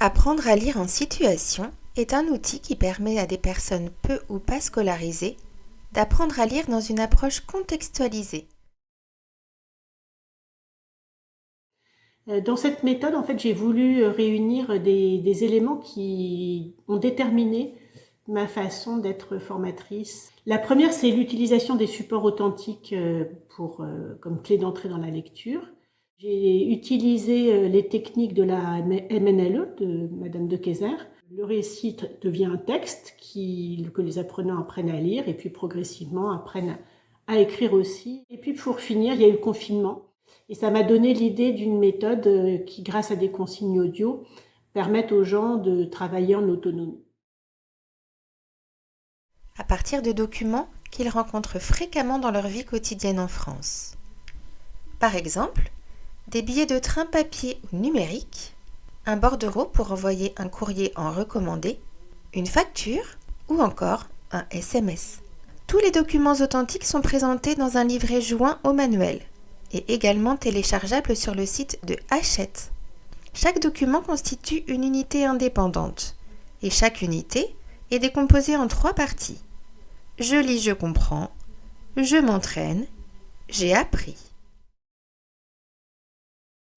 Apprendre à lire en situation est un outil qui permet à des personnes peu ou pas scolarisées d'apprendre à lire dans une approche contextualisée. Dans cette méthode, en fait, j'ai voulu réunir des éléments qui ont déterminé ma façon d'être formatrice. La première, c'est l'utilisation des supports authentiques comme clé d'entrée dans la lecture. J'ai utilisé les techniques de la MNLE de Madame de Keyser. Le récit devient un texte que les apprenants apprennent à lire et puis progressivement apprennent à écrire aussi. Et puis pour finir, il y a eu le confinement. Et ça m'a donné l'idée d'une méthode qui, grâce à des consignes audio, permettent aux gens de travailler en autonomie. À partir de documents qu'ils rencontrent fréquemment dans leur vie quotidienne en France. Par exemple, des billets de train papier ou numériques, un bordereau pour envoyer un courrier en recommandé, une facture ou encore un SMS. Tous les documents authentiques sont présentés dans un livret joint au manuel et également téléchargeable sur le site de Hachette. Chaque document constitue une unité indépendante et chaque unité est décomposée en 3 parties. Je lis, je comprends, je m'entraîne, j'ai appris.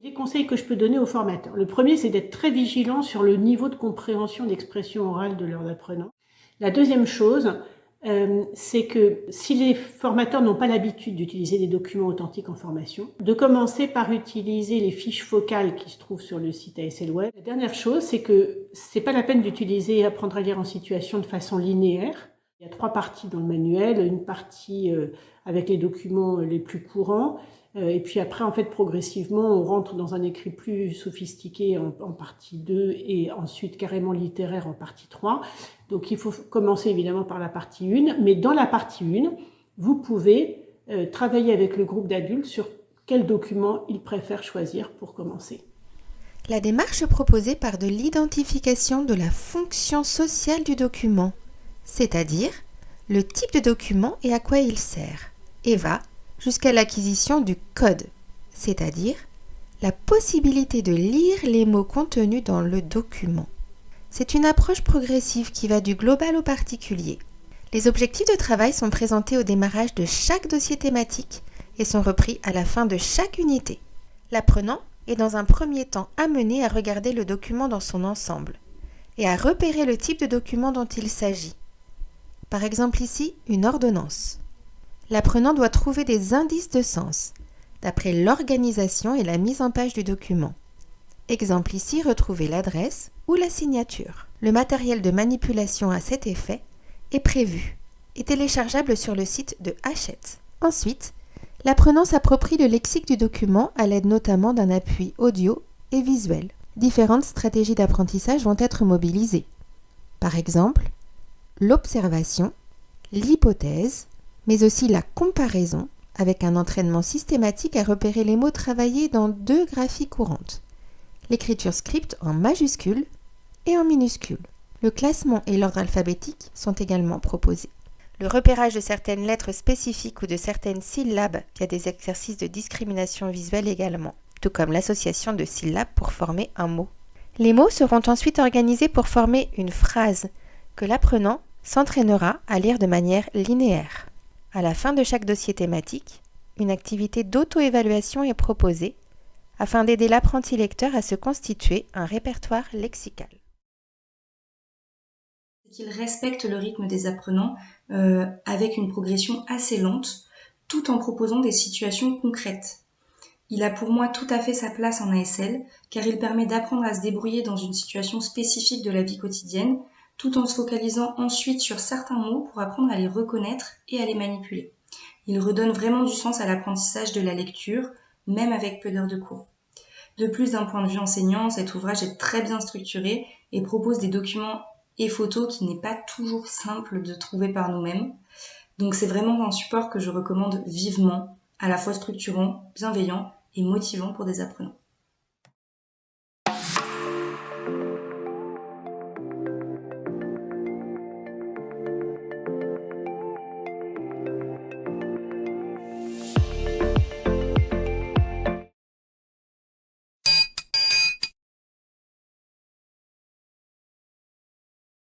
Les conseils que je peux donner aux formateurs. Le premier, c'est d'être très vigilant sur le niveau de compréhension d'expression orale de leurs apprenants. La deuxième chose, c'est que si les formateurs n'ont pas l'habitude d'utiliser des documents authentiques en formation, de commencer par utiliser les fiches focales qui se trouvent sur le site ASL Web. La dernière chose, c'est que c'est pas la peine d'utiliser apprendre à lire en situation de façon linéaire. Il y a 3 parties dans le manuel, une partie avec les documents les plus courants, et puis après, en fait, progressivement, on rentre dans un écrit plus sophistiqué en partie 2 et ensuite carrément littéraire en partie 3. Donc il faut commencer évidemment par la partie 1, mais dans la partie 1, vous pouvez travailler avec le groupe d'adultes sur quel document ils préfèrent choisir pour commencer. La démarche proposée part de l'identification de la fonction sociale du document, c'est-à-dire le type de document et à quoi il sert, et va jusqu'à l'acquisition du code, c'est-à-dire la possibilité de lire les mots contenus dans le document. C'est une approche progressive qui va du global au particulier. Les objectifs de travail sont présentés au démarrage de chaque dossier thématique et sont repris à la fin de chaque unité. L'apprenant est dans un premier temps amené à regarder le document dans son ensemble et à repérer le type de document dont il s'agit. Par exemple ici, une ordonnance. L'apprenant doit trouver des indices de sens, d'après l'organisation et la mise en page du document. Exemple ici, retrouver l'adresse ou la signature. Le matériel de manipulation à cet effet est prévu et téléchargeable sur le site de Hachette. Ensuite, l'apprenant s'approprie le lexique du document à l'aide notamment d'un appui audio et visuel. Différentes stratégies d'apprentissage vont être mobilisées. Par exemple, l'observation, l'hypothèse, mais aussi la comparaison, avec un entraînement systématique à repérer les mots travaillés dans 2 graphies courantes. L'écriture script en majuscules et en minuscules. Le classement et l'ordre alphabétique sont également proposés. Le repérage de certaines lettres spécifiques ou de certaines syllabes via des exercices de discrimination visuelle également, tout comme l'association de syllabes pour former un mot. Les mots seront ensuite organisés pour former une phrase que l'apprenant s'entraînera à lire de manière linéaire. À la fin de chaque dossier thématique, une activité d'auto-évaluation est proposée afin d'aider l'apprenti lecteur à se constituer un répertoire lexical. Qu'il respecte le rythme des apprenants avec une progression assez lente, tout en proposant des situations concrètes. Il a pour moi tout à fait sa place en ASL, car il permet d'apprendre à se débrouiller dans une situation spécifique de la vie quotidienne, tout en se focalisant ensuite sur certains mots pour apprendre à les reconnaître et à les manipuler. Il redonne vraiment du sens à l'apprentissage de la lecture, même avec peu d'heures de cours. De plus, d'un point de vue enseignant, cet ouvrage est très bien structuré et propose des documents et photos qui n'est pas toujours simple de trouver par nous-mêmes. Donc c'est vraiment un support que je recommande vivement, à la fois structurant, bienveillant et motivant pour des apprenants.